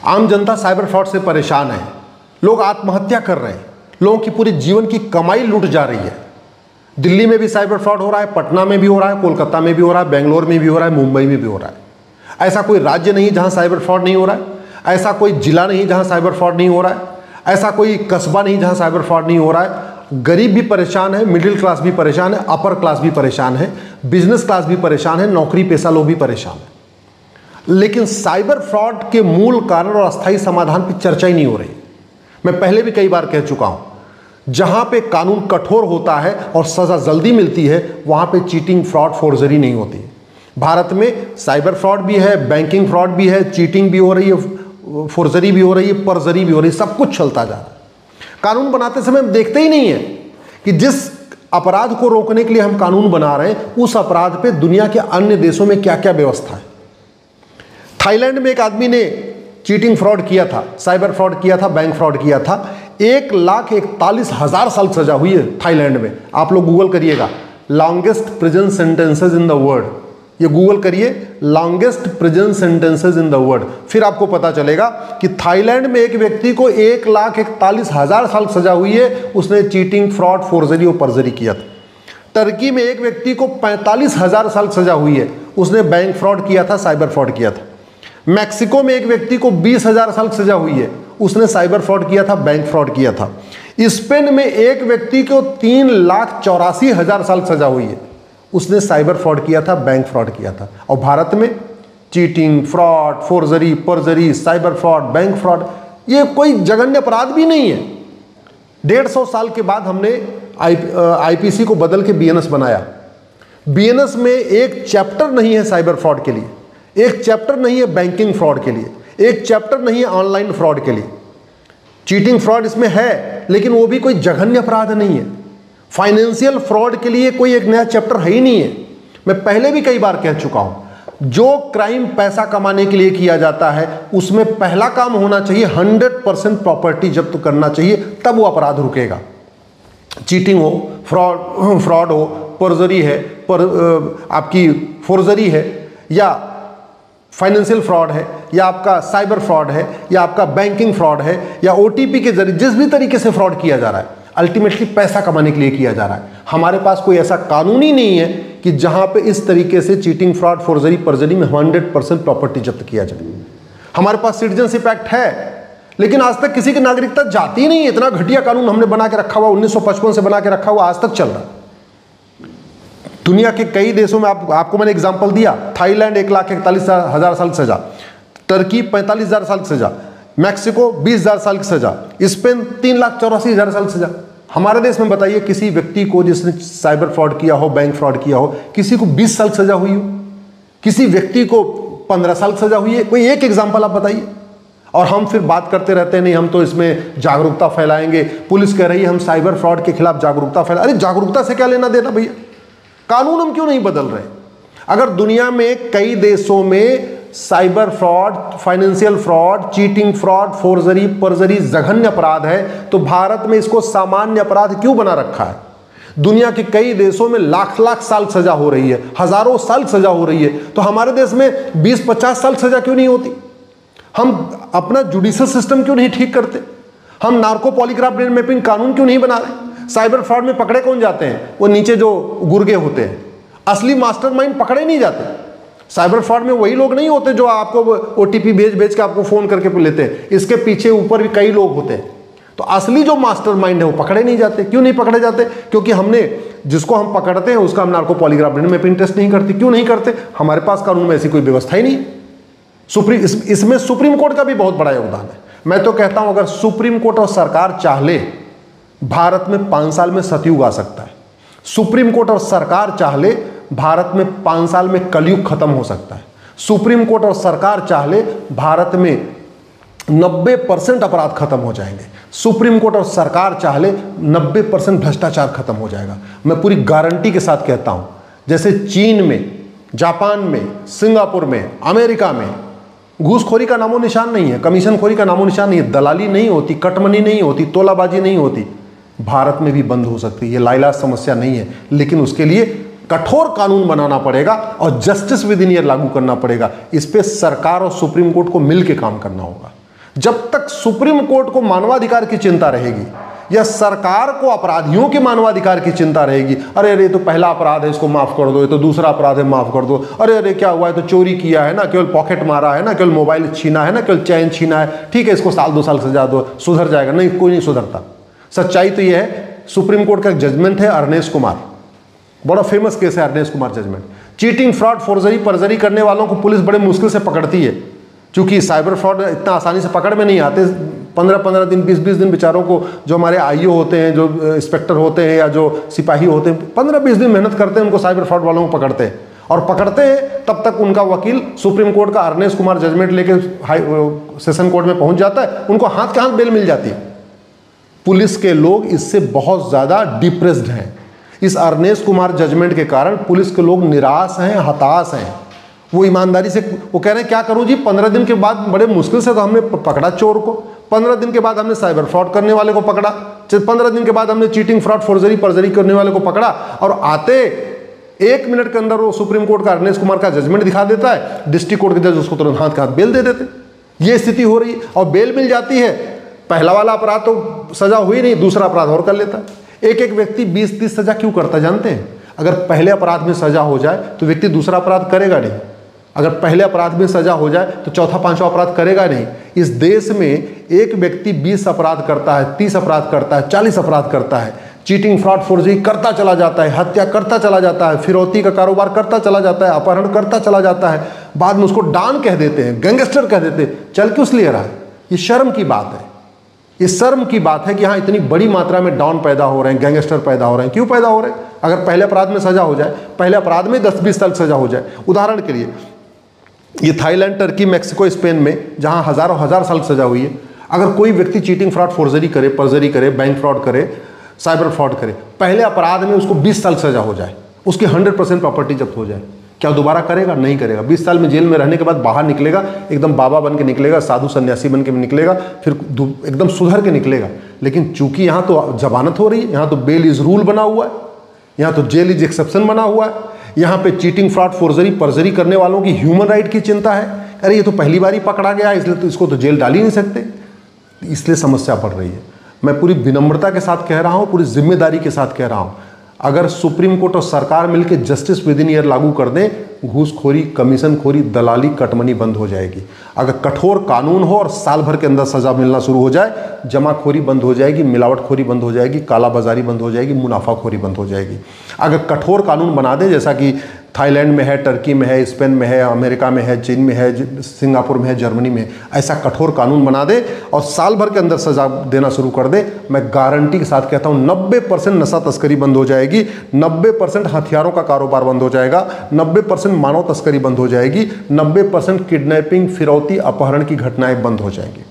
आम जनता cyber fraud से परेशान है, लोग आत्महत्या कर रहे हैं, लोगों की पूरी जीवन की कमाई लूट जा रही है। दिल्ली में भी साइबर फ्रॉड हो रहा है, पटना में भी हो रहा है, कोलकाता में भी हो रहा है, बेंगलोर में भी हो रहा है, मुंबई में भी हो रहा है। ऐसा कोई राज्य नहीं जहां साइबर फ्रॉड नहीं हो रहा है, ऐसा कोई जिला नहीं जहां साइबर फ्रॉड नहीं हो रहा है, ऐसा कोई कस्बा नहीं जहां साइबर फ्रॉड नहीं हो रहा है। गरीब भी परेशान है, मिडिल क्लास भी परेशान है, अपर क्लास भी परेशान है, बिजनेस क्लास भी परेशान है, नौकरी पेशा लोग भी परेशान है। लेकिन साइबर फ्रॉड के मूल कारण और अस्थायी समाधान पर चर्चा ही नहीं हो रही। मैं पहले भी कई बार कह चुका हूं, जहां पे कानून कठोर होता है और सजा जल्दी मिलती है, वहां पे चीटिंग, फ्रॉड, फोर्जरी नहीं होती है। भारत में साइबर फ्रॉड भी है, बैंकिंग फ्रॉड भी है, चीटिंग भी हो रही है, फोर्जरी भी हो रही है, परजरी भी हो रही है, सब कुछ चलता जा रहा है। कानून बनाते समय हम देखते ही नहीं है कि जिस अपराध को रोकने के लिए हम कानून बना रहे हैं, उस अपराध पे दुनिया के अन्य देशों में क्या क्या व्यवस्था है। थाईलैंड में एक आदमी ने चीटिंग फ्रॉड किया था, साइबर फ्रॉड किया था, बैंक फ्रॉड किया था। 1,41,000 साल सजा हुई है थाईलैंड में। आप लोग गूगल करिएगा, longest prison sentences in the world. ये गूगल करिए, longest prison sentences in the world, फिर आपको पता चलेगा कि थाईलैंड में एक व्यक्ति को 1,41,000 साल सजा हुई है, उसने चीटिंग, फ्रॉड, फोर्जरी और परजरी किया था। टर्की में एक व्यक्ति को 45,000 साल सजा हुई है, उसने बैंक फ्रॉड किया था, साइबर फ्रॉड किया था। मैक्सिको में एक व्यक्ति को 20,000 साल सजा हुई है, उसने साइबर फ्रॉड किया था, बैंक फ्रॉड किया था। स्पेन में एक व्यक्ति को 3,84,000 साल सजा हुई है, उसने साइबर फ्रॉड किया था, बैंक फ्रॉड किया था। और भारत में cheating, fraud, forgery, perjury, cyber fraud, bank fraud, ये कोई जघन्य अपराध भी नहीं है। 150 साल के बाद हमने आईपीसी को बदल के बीएनएस बनाया। बीएनएस में एक चैप्टर नहीं है साइबर फ्रॉड के लिए, एक चैप्टर नहीं है बैंकिंग फ्रॉड के लिए, एक चैप्टर नहीं है ऑनलाइन फ्रॉड के लिए। चीटिंग फ्रॉड इसमें है, लेकिन वो भी कोई जघन्य अपराध नहीं है। फाइनेंशियल फ्रॉड के लिए कोई एक नया चैप्टर है ही नहीं है। मैं पहले भी कई बार कह चुका हूं, जो क्राइम पैसा कमाने के लिए किया जाता है, उसमें पहला काम होना चाहिए 100% प्रॉपर्टी जब्त करना चाहिए, तब वो अपराध रुकेगा। चीटिंग हो, फ्रॉड हो, परजरी है, आपकी फोर्जरी है, या फाइनेंशियल फ्रॉड है, या आपका साइबर फ्रॉड है, या आपका बैंकिंग फ्रॉड है, या ओटीपी के जरिए जिस भी तरीके से फ्रॉड किया जा रहा है, अल्टीमेटली पैसा कमाने के लिए किया जा रहा है। हमारे पास कोई ऐसा कानून ही नहीं है कि जहां पे इस तरीके से चीटिंग, फ्रॉड, फोर्जरी, परजरी में 100% प्रॉपर्टी जब्त किया जाए। हमारे पास सिटीजनशिप एक्ट है, लेकिन आज तक किसी की नागरिकता जाती नहीं है। इतना घटिया कानून हमने बना के रखा हुआ, 1955 से बना के रखा हुआ, आज तक चल रहा है। दुनिया के कई देशों में आपको मैंने एग्जांपल दिया, थाईलैंड 1,41,000 साल सजा, टर्की 45,000 साल सजा, मैक्सिको 20,000 साल की सजा, स्पेन 3,84,000 साल सजा। हमारे देश में बताइए किसी व्यक्ति को जिसने साइबर फ्रॉड किया हो, बैंक फ्रॉड किया हो, किसी को 20 साल सजा हुई हो, किसी व्यक्ति को 15 साल सजा हुई है? कोई एक एग्जांपल आप बताइए। और हम फिर बात करते रहते हैं, नहीं हम तो इसमें जागरूकता फैलाएंगे, पुलिस कह रही है हम साइबर फ्रॉड के खिलाफ जागरूकता फैला। अरे जागरूकता से क्या लेना देना भैया, कानून हम क्यों नहीं बदल रहे? अगर दुनिया में कई देशों में cyber fraud, financial fraud, cheating, fraud, forgery, perjury जघन्य अपराध है, तो भारत में इसको सामान्य अपराध क्यों बना रखा है? दुनिया के कई देशों में लाख लाख साल सजा हो रही है, हजारों साल सजा हो रही है, तो हमारे देश में 20-50 साल सजा क्यों नहीं होती? हम अपना जुडिशियल सिस्टम क्यों नहीं ठीक करते? हम नार्को पॉलीग्राफ ब्रेन मैपिंग कानून क्यों नहीं बना रहे? साइबर फ्रॉड में पकड़े कौन जाते हैं? वो नीचे जो गुर्गे होते हैं, असली मास्टरमाइंड पकड़े नहीं जाते। साइबर फ्रॉड में वही लोग नहीं होते जो आपको ओटीपी भेज के आपको फोन करके लेते हैं, इसके पीछे ऊपर भी कई लोग होते हैं। तो असली जो मास्टरमाइंड है वो पकड़े नहीं जाते। क्यों नहीं पकड़े जाते? क्योंकि हमने जिसको हम पकड़ते हैं उसका हम narco polygraph brain mapping test नहीं करते। क्यों नहीं करते? हमारे पास कानून में ऐसी कोई व्यवस्था ही नहीं। इसमें सुप्रीम कोर्ट का भी बहुत बड़ा योगदान है। मैं तो कहता हूं अगर सुप्रीम कोर्ट और सरकार चाहे, भारत में 5 साल में सतयुग आ सकता है। सुप्रीम कोर्ट और सरकार चाहे, भारत में 5 साल में कलयुग खत्म हो सकता है। सुप्रीम कोर्ट और सरकार चाहे, भारत में 90% अपराध खत्म हो जाएंगे। सुप्रीम कोर्ट और सरकार चाहे 90% भ्रष्टाचार खत्म हो जाएगा। मैं पूरी गारंटी के साथ कहता हूं, जैसे चीन में, जापान में, सिंगापुर में, अमेरिका में घूसखोरी का नामो निशान नहीं है, कमीशनखोरी का नामो निशान नहीं है, दलाली नहीं होती, कटमनी नहीं होती, तोलाबाजी नहीं होती, भारत में भी बंद हो सकती है। ये लाइलाज समस्या नहीं है, लेकिन उसके लिए कठोर कानून बनाना पड़ेगा और जस्टिस विद इन ईयर लागू करना पड़ेगा। इस पे सरकार और सुप्रीम कोर्ट को मिलकर काम करना होगा। जब तक सुप्रीम कोर्ट को मानवाधिकार की चिंता रहेगी या सरकार को अपराधियों के मानवाधिकार की चिंता रहेगी, अरे अरे तो पहला अपराध है इसको माफ कर दो, ये तो दूसरा अपराध है माफ कर दो, अरे अरे क्या हुआ है तो चोरी किया है ना, केवल पॉकेट मारा है ना, केवल मोबाइल छीना है ना, केवल चैन छीना है, ठीक है इसको साल 2 साल सजा दो सुधर जाएगा। नहीं, कोई नहीं सुधरता। सच्चाई तो यह है, सुप्रीम कोर्ट का एक जजमेंट है अर्नेस्ट कुमार, बड़ा फेमस केस है Ernest Kumar judgement. Cheating, fraud, forgery, perjury करने वालों को पुलिस बड़े मुश्किल से पकड़ती है, क्योंकि साइबर फ्रॉड इतना आसानी से पकड़ में नहीं आते। 15-15 दिन 20-20 दिन बेचारों को, जो हमारे आईओ होते हैं, जो इंस्पेक्टर होते हैं या जो सिपाही होते हैं, 15-20 दिन मेहनत करते हैं, उनको साइबर फ्रॉड वालों को पकड़ते हैं। और पकड़ते हैं तब तक उनका वकील सुप्रीम कोर्ट का अर्नेस्ट कुमार जजमेंट लेके सेशन कोर्ट में पहुंच जाता है, उनको हाथ के हाथ बेल मिल जाती है। पुलिस के लोग इससे बहुत ज़्यादा डिप्रेस्ड हैं। इस अर्नेस्ट कुमार जजमेंट के कारण पुलिस के लोग निराश हैं, हताश हैं। वो ईमानदारी से वो कह रहे हैं क्या करूं जी, 15 दिन के बाद बड़े मुश्किल से तो हमने पकड़ा चोर को, 15 दिन के बाद हमने साइबर फ्रॉड करने वाले को पकड़ा, 15 दिन के बाद हमने चीटिंग, फ्रॉड, फोर्जरी, परजरी करने वाले को पकड़ा, और आते 1 मिनट के अंदर वो सुप्रीम कोर्ट का अर्नेस्ट कुमार का जजमेंट दिखा देता है, डिस्ट्रिक्ट कोर्ट के जज उसको तुरंत हाथ के हाथ बेल दे देते। ये स्थिति हो रही है। और बेल मिल जाती है, पहला वाला अपराध तो सजा हुई नहीं, दूसरा अपराध और कर लेता है। एक व्यक्ति 20-30 सजा क्यों करता जानते हैं? अगर पहले अपराध में सजा हो जाए तो व्यक्ति दूसरा अपराध करेगा नहीं। अगर पहले अपराध में सजा हो जाए तो चौथा पांचवा अपराध करेगा नहीं। इस देश में एक व्यक्ति 20 अपराध करता है, 30 अपराध करता है, 40 अपराध करता है, चीटिंग, फ्रॉड, फोर्जरी करता चला जाता है, हत्या करता चला जाता है, फिरौती का कारोबार करता चला जाता है, अपहरण करता चला जाता है, बाद में उसको डॉन कह देते हैं, गैंगस्टर कह देते हैं। चल क्यों ले रहा है? ये शर्म की बात है। ये शर्म की बात है कि हाँ इतनी बड़ी मात्रा में डॉन पैदा हो रहे हैं, गैंगस्टर पैदा हो रहे हैं। क्यों पैदा हो रहे हैं? अगर पहले अपराध में सजा हो जाए, पहले अपराध में 10-20 साल सजा हो जाए। उदाहरण के लिए ये थाईलैंड, टर्की, मैक्सिको, स्पेन में जहां हजारों हजार साल सजा हुई है, अगर कोई व्यक्ति चीटिंग, फ्रॉड, फोर्जरी करे, परजरी करे, बैंक फ्रॉड करे, साइबर फ्रॉड करे, पहले अपराध में उसको 20 साल सजा हो जाए, उसकी 100% प्रॉपर्टी जब्त हो जाए, क्या दोबारा करेगा? नहीं करेगा। 20 साल में जेल में रहने के बाद बाहर निकलेगा, एकदम बाबा बन के निकलेगा, साधु सन्यासी बन के निकलेगा, फिर एकदम सुधर के निकलेगा। लेकिन चूंकि यहाँ तो जमानत हो रही है, यहाँ तो बेल इज रूल बना हुआ है, यहाँ तो जेल इज एक्सेप्शन बना हुआ है, यहाँ पे चीटिंग, फ्रॉड, फोर्जरी, परजरी करने वालों की ह्यूमन राइट की चिंता है। अरे ये तो पहली बार ही पकड़ा गया, इसलिए तो इसको तो जेल डाल ही नहीं सकते, इसलिए समस्या बढ़ रही है। मैं पूरी विनम्रता के साथ कह रहा हूँ, पूरी जिम्मेदारी के साथ कह रहा हूँ, अगर सुप्रीम कोर्ट और सरकार मिलकर जस्टिस विद इन ईयर लागू कर दें, घूसखोरी, कमीशनखोरी, दलाली, कटमनी बंद हो जाएगी। अगर कठोर कानून हो और साल भर के अंदर सजा मिलना शुरू हो जाए, जमाखोरी बंद हो जाएगी, मिलावटखोरी बंद हो जाएगी, कालाबाजारी बंद हो जाएगी, मुनाफाखोरी बंद हो जाएगी। अगर कठोर कानून बना दें, जैसा कि थाईलैंड में है, टर्की में है, स्पेन में है, अमेरिका में है, चीन में है, सिंगापुर में है, जर्मनी में है, ऐसा कठोर कानून बना दे और साल भर के अंदर सजा देना शुरू कर दे, मैं गारंटी के साथ कहता हूँ 90% नशा तस्करी बंद हो जाएगी, 90% हथियारों का कारोबार बंद हो जाएगा, 90% मानव तस्करी बंद हो जाएगी, 90% किडनैपिंग, फिरौती, अपहरण की घटनाएं बंद हो जाएंगी।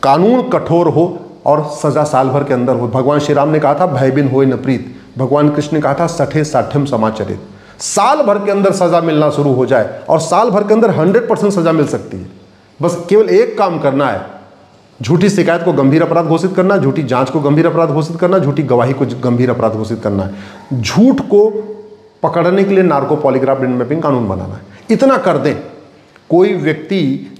कानून कठोर हो और सजा साल भर के अंदर हो। भगवान श्री राम ने कहा था भयबिन होय न प्रीत, भगवान कृष्ण ने कहा था सठे साठ्यम समाचरित। साल भर के अंदर सजा मिलना शुरू हो जाए और साल भर के अंदर 100% सजा मिल सकती है। बस केवल एक काम करना है, झूठी शिकायत को गंभीर अपराध घोषित करना, झूठी जांच को गंभीर अपराध घोषित करना, झूठी गवाही को गंभीर अपराध घोषित करना है, झूठ को पकड़ने के लिए नार्को पॉलीग्राफ ब्रेन मैपिंग कानून बनाना है। इतना कर दें, कोई व्यक्ति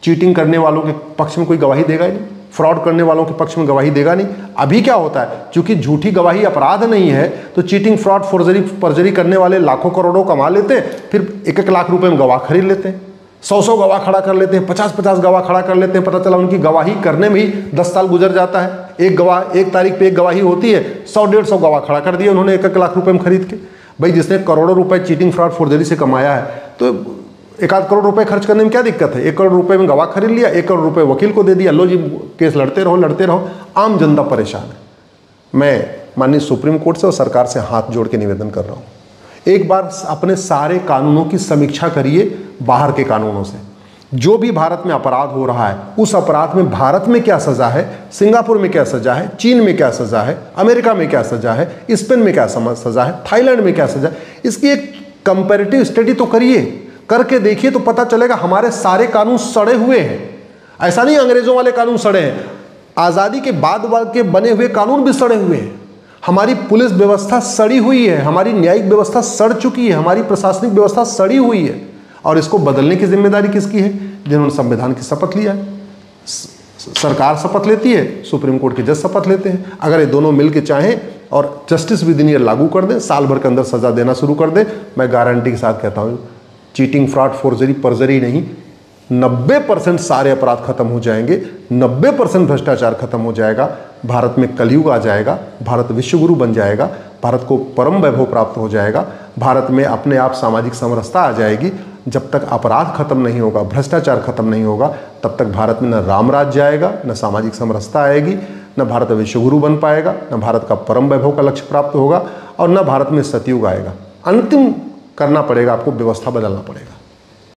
चीटिंग करने वालों के पक्ष में कोई गवाही देगा ही नहीं, फ्रॉड करने वालों के पक्ष में गवाही देगा नहीं। अभी क्या होता है, क्योंकि झूठी गवाही अपराध नहीं है, तो चीटिंग, फ्रॉड, फोर्जरी, परजरी करने वाले लाखों करोड़ों कमा लेते हैं, फिर 1-1 लाख रुपए में गवाह खरीद लेते हैं, 100-100 गवाह खड़ा कर लेते हैं, 50-50 गवाह खड़ा कर लेते हैं। पता चला उनकी गवाही करने में ही 10 साल गुजर जाता है। एक गवाह, एक तारीख पे एक गवाही होती है, 100-150 गवाह खड़ा कर दिए उन्होंने 1-1 लाख रुपए में खरीद के। भाई जिसने करोड़ों रुपए चीटिंग, फ्रॉड, फोर्जरी से कमाया है, तो 1-8 करोड़ रुपए खर्च करने में क्या दिक्कत है? 1 करोड़ रुपए में गवाह खरीद लिया, 1 करोड़ रुपए वकील को दे दिया, लो जी केस लड़ते रहो। आम जनता परेशान है। मैं माननीय सुप्रीम कोर्ट से और सरकार से हाथ जोड़ के निवेदन कर रहा हूँ, एक बार अपने सारे कानूनों की समीक्षा करिए, बाहर के कानूनों से। जो भी भारत में अपराध हो रहा है, उस अपराध में भारत में क्या सजा है, सिंगापुर में क्या सजा है, चीन में क्या सजा है, अमेरिका में क्या सजा है, स्पेन में क्या सजा है, थाईलैंड में क्या सजा है, इसकी एक कंपैरेटिव स्टडी तो करिए। करके देखिए तो पता चलेगा हमारे सारे कानून सड़े हुए हैं। ऐसा नहीं अंग्रेजों वाले कानून सड़े हैं, आज़ादी के बाद के बने हुए कानून भी सड़े हुए हैं। हमारी पुलिस व्यवस्था सड़ी हुई है, हमारी न्यायिक व्यवस्था सड़ चुकी है, हमारी प्रशासनिक व्यवस्था सड़ी हुई है। और इसको बदलने की जिम्मेदारी किसकी है? जिन्होंने संविधान की शपथ लिया है। सरकार शपथ लेती है, सुप्रीम कोर्ट के जज शपथ लेते हैं। अगर ये दोनों मिल के चाहें और जस्टिस विद इन ईयर लागू कर दें, साल भर के अंदर सजा देना शुरू कर दें, मैं गारंटी के साथ कहता हूँ चीटिंग, फ्रॉड, फोर्जरी, परजरी नहीं, 90% सारे अपराध खत्म हो जाएंगे, 90% भ्रष्टाचार खत्म हो जाएगा, भारत में कलयुग आ जाएगा, भारत विश्वगुरु बन जाएगा, भारत को परम वैभव प्राप्त हो जाएगा, भारत में अपने आप सामाजिक समरसता आ जाएगी। जब तक अपराध खत्म नहीं होगा, भ्रष्टाचार खत्म नहीं होगा, तब तक भारत में न राम राज्य आएगा, न सामाजिक समरसता आएगी, न भारत विश्वगुरु बन पाएगा, न भारत का परम वैभव का लक्ष्य प्राप्त होगा, और न भारत में सतयुग आएगा। अंतिम करना पड़ेगा, आपको व्यवस्था बदलना पड़ेगा।